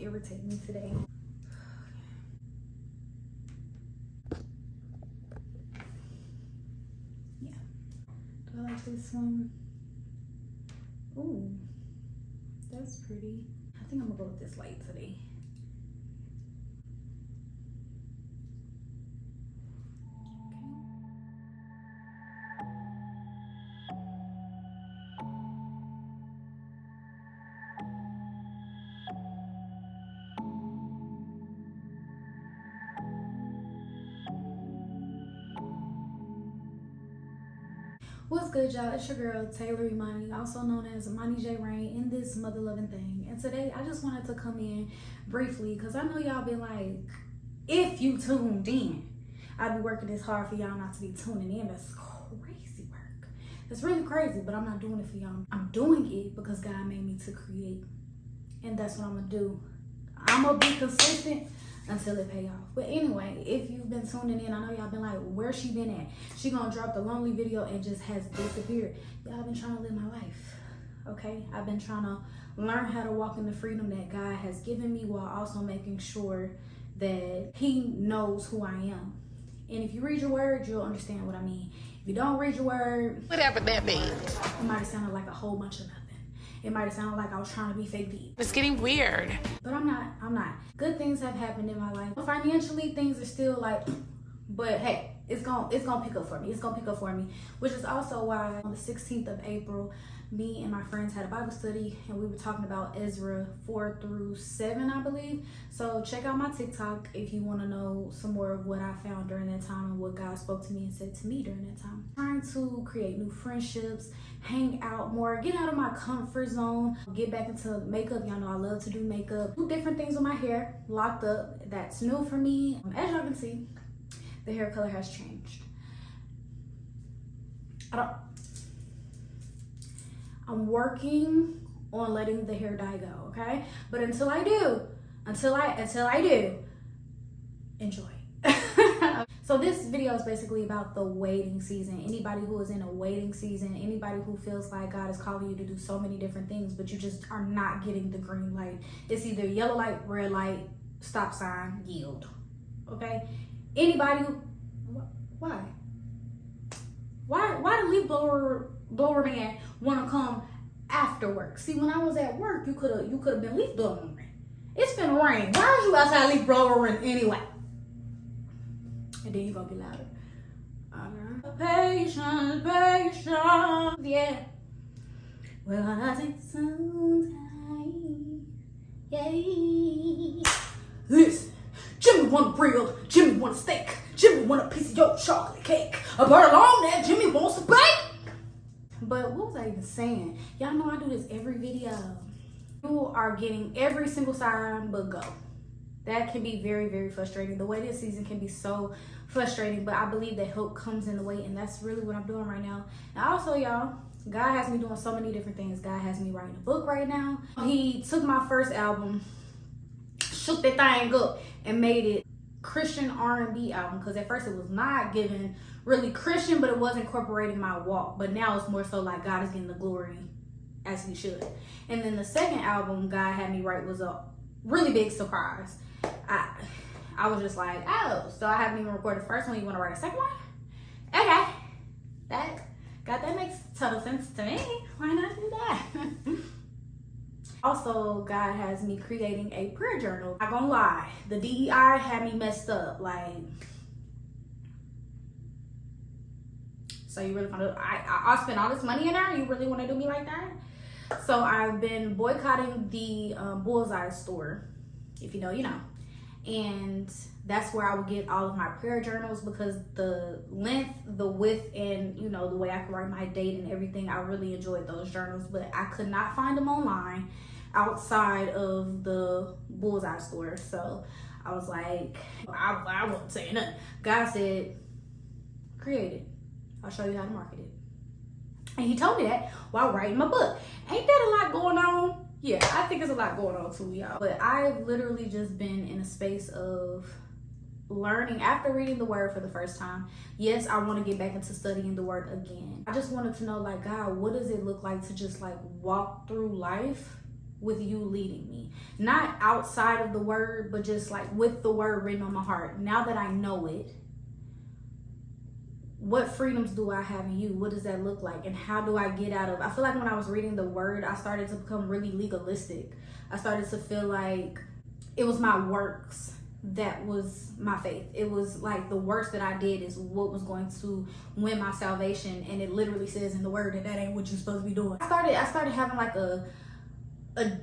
irritate me today. Yeah. Do I like this one? Ooh, that's pretty. I think I'm gonna go with this light today. What's good, y'all? It's your girl TaylorEmani, also known as Imani J Rain, in this mother loving thing. And today I just wanted to come in briefly because I know y'all been like, if you tuned in, I'd be working this hard for y'all not to be tuning in. That's crazy work. It's really crazy, but I'm not doing it for y'all. I'm doing it because God made me to create, and that's what I'm gonna do. I'm gonna be consistent until it pay off. But anyway, if you've been tuning in, I know y'all been like, where's she been at? She gonna drop the lonely video and just has disappeared. Y'all been trying to live my life, okay? I've been trying to learn how to walk in the freedom that God has given me while also making sure that he knows who I am. And if you read your word, you'll understand what I mean. If you don't read your word, whatever that means, it might have sounded like a whole bunch of nothing. It might have sounded like I was trying to be fake deep. it's getting weird. But I'm not. Good things have happened in my life. Financially, things are still like, but hey, it's gonna pick up for me. It's gonna pick up for me, which is also why on the 16th of April, me and my friends had a Bible study and we were talking about Ezra 4 through 7, I believe. So check out my TikTok if you want to know some more of what I found during that time and what God spoke to me and said to me during that time. Trying to create new friendships, hang out more, get out of my comfort zone, get back into makeup. Y'all know I love to do makeup. Do different things with my hair, locked up. That's new for me. As y'all can see, the hair color has changed. I'm working on letting the hair dye go, okay? But until I do, enjoy. So this video is basically about the waiting season. Anybody who is in a waiting season, anybody who feels like God is calling you to do so many different things, but you just are not getting the green light. It's either yellow light, red light, stop sign, yield, okay? Anybody who, why the leaf blower man want to come after work? See, when I was at work, you could have been leaf blowing. It's been rain. Why are you outside leaf blowing anyway? And then you gonna be louder. Patience, yeah. Well, I take some time, yay. Listen, Jimmy want a grill, Jimmy want a steak, Jimmy want a piece of your chocolate cake. But along that, Jimmy wants a bake. But what was I even saying? Y'all know I do this every video. You are getting every single sign but go. That can be very, very frustrating. The waiting season can be so frustrating, but I believe that hope comes in the wait, and that's really what I'm doing right now. And also, y'all, God has me doing so many different things. God has me writing a book right now. He took my first album, shook that thing up, and made it Christian R&B album, because at first it was not given really Christian, but it was incorporating my walk. But now it's more so like God is getting the glory as he should. And then the second album God had me write was a really big surprise. I was just like, oh, so I haven't even recorded the first one. You want to write a second one? Okay, that makes total sense to me. Why not do that? Also, God has me creating a prayer journal. Not gonna lie, the DEI had me messed up. Like, so you really gonna? I spent all this money in there. You really want to do me like that? So I've been boycotting the Bullseye store. If you know, you know. And that's where I would get all of my prayer journals, because the length, the width, and you know, the way I can write my date and everything, I really enjoyed those journals. But I could not find them online outside of the Bullseye store. So I was like, I wasn't saying nothing. God said, create it. I'll show you how to market it. And he told me that while writing my book. Ain't that a lot going on? Yeah, I think there's a lot going on too, y'all. But I've literally just been in a space of learning after reading the word for the first time. Yes, I want to get back into studying the word again. I just wanted to know, like, God, what does it look like to just like walk through life with you leading me. Not outside of the word, but just like with the word written on my heart. Now that I know it, what freedoms do I have in you? What does that look like? And how do I get out of? I feel like when I was reading the word, I started to become really legalistic. I started to feel like it was my works that was my faith. It was like the works that I did is what was going to win my salvation. And it literally says in the word that ain't what you're supposed to be doing. I started having like a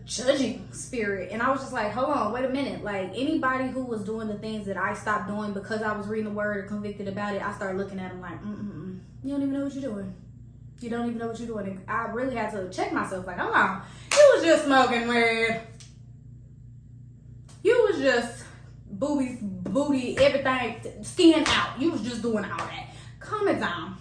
judging spirit, and I was just like, hold on, wait a minute. Like, anybody who was doing the things that I stopped doing because I was reading the word or convicted about it, I started looking at them like, you don't even know what you're doing. You don't even know what you're doing. And I really had to check myself, like, hold on, you was just smoking weed. You was just booty, everything, skin out. You was just doing all that. Calm it down.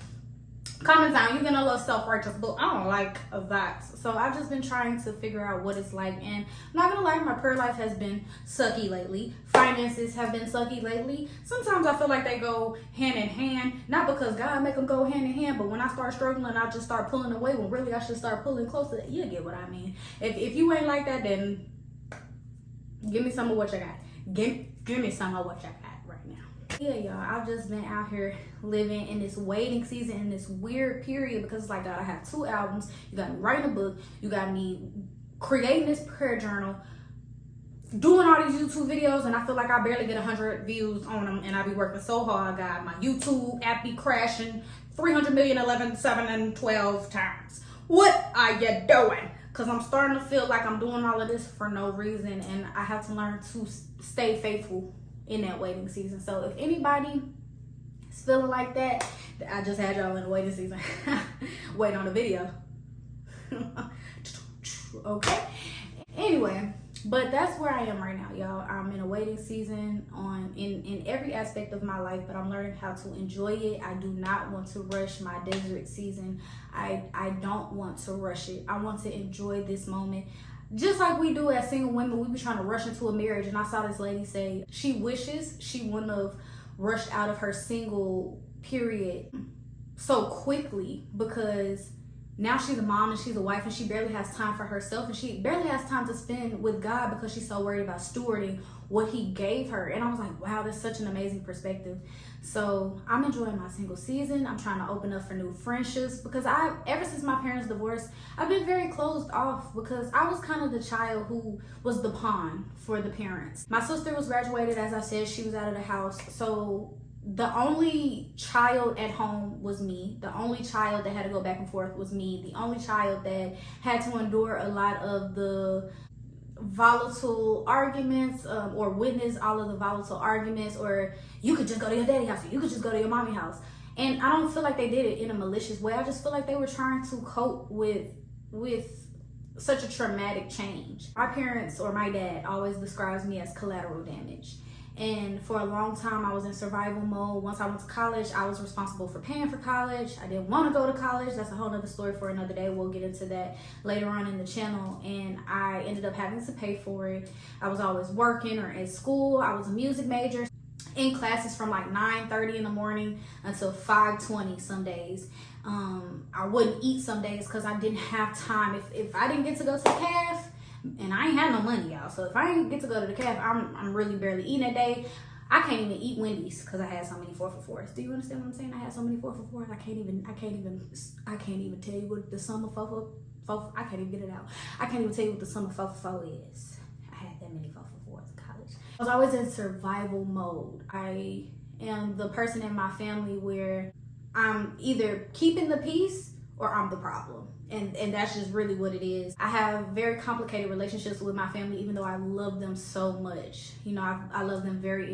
Calm it down. You're getting a little self-righteous, but I don't like that. So I've just been trying to figure out what it's like. And I'm not gonna lie, my prayer life has been sucky lately. Finances have been sucky lately. Sometimes I feel like they go hand in hand. Not because God make them go hand in hand, but when I start struggling, I just start pulling away when really I should start pulling closer. You get what I mean. If you ain't like that, then give me some of what you got. Give me some of what you got right now. Yeah, y'all, I've just been out here living in this waiting season, in this weird period, because it's like, God, I have 2 albums, you got me writing a book, you got me creating this prayer journal, doing all these YouTube videos, and I feel like I barely get 100 views on them, and I be working so hard. God, my YouTube app be crashing 300 million, 11, 7, and 12 times. What are you doing? Because I'm starting to feel like I'm doing all of this for no reason, and I have to learn to stay faithful in that waiting season. So if anybody is feeling like that, I just had y'all in the waiting season. Waiting on the video. Okay. Anyway, but that's where I am right now, y'all. I'm in a waiting season in every aspect of my life, but I'm learning how to enjoy it. I do not want to rush my desert season. I don't want to rush it. I want to enjoy this moment. Just like we do as single women, we be trying to rush into a marriage. And I saw this lady say she wishes she wouldn't have rushed out of her single period so quickly, because now she's a mom and she's a wife and she barely has time for herself, and she barely has time to spend with God because she's so worried about stewarding what he gave her. And I was like, wow, that's such an amazing perspective. So I'm enjoying my single season. I'm trying to open up for new friendships, because ever since my parents divorced, I've been very closed off, because I was kind of the child who was the pawn for the parents. My sister was graduated, as I said, she was out of the house. So the only child at home was me. The only child that had to go back and forth was me. The only child that had to endure a lot of the volatile arguments, or witness all of the volatile arguments, or you could just go to your daddy's house, or you could just go to your mommy's house. And I don't feel like they did it in a malicious way. I just feel like they were trying to cope with such a traumatic change. My parents, or my dad, always describes me as collateral damage. And for a long time, I was in survival mode. Once I went to college, I was responsible for paying for college. I didn't want to go to college. That's a whole nother story for another day. We'll get into that later on in the channel. And I ended up having to pay for it. I was always working or at school. I was a music major, in classes from like 9:30 in the morning until 5:20 some days. I wouldn't eat some days because I didn't have time. If I didn't get to go to the calf, and I ain't had no money, y'all. So if I ain't get to go to the calf, I'm really barely eating that day. I can't even eat Wendy's because I had so many 4 for $4s. Do you understand what I'm saying? I had so many 4 for $4s. I can't even tell you what the sum of 4 for. I can't even get it out. I can't even tell you what the sum of 4 for $4 is. I had that many 4 for $4s in college. I was always in survival mode. I am the person in my family where I'm either keeping the peace or I'm the problem. And that's just really what it is. I have very complicated relationships with my family, even though I love them so much. You know, I love them very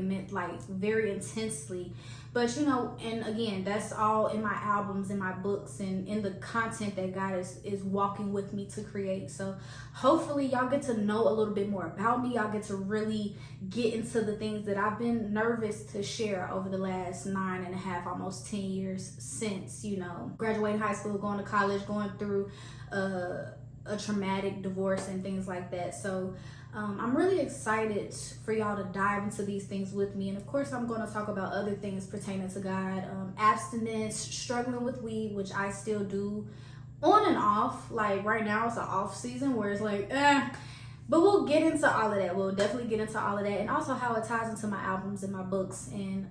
intensely. But, you know, and again, that's all in my albums, in my books, and in the content that God is walking with me to create. So hopefully y'all get to know a little bit more about me. Y'all get to really get into the things that I've been nervous to share over the last 9.5, almost 10 years since, you know, graduating high school, going to college, going through a traumatic divorce and things like that. So I'm really excited for y'all to dive into these things with me. And of course, I'm going to talk about other things pertaining to God, abstinence, struggling with weed, which I still do on and off. Like right now, it's an off season where it's like, But we'll get into all of that. We'll definitely get into all of that, and also how it ties into my albums and my books and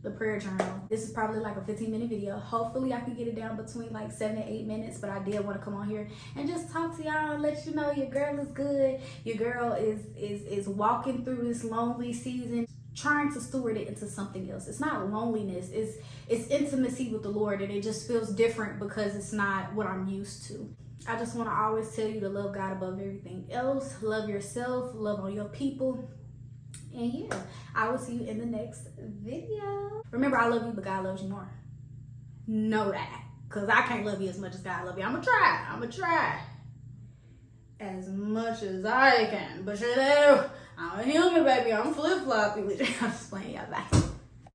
the prayer journal. This is probably like a 15-minute video. Hopefully I can get it down between like 7 and 8 minutes, but I did want to come on here and just talk to y'all and let you know your girl is good. Your girl is walking through this lonely season, trying to steward it into something else. It's not loneliness, it's intimacy with the Lord, and it just feels different because it's not what I'm used to. I just want to always tell you to love God above everything else. Love yourself, love on your people. And yeah, I will see you in the next video. Remember, I love you, but God loves you more. Know that. Because I can't love you as much as God loves you. I'm going to try. As much as I can. But you know, I'm a human, baby. I'm flip-floppy. I'm just playing y'all. Bye.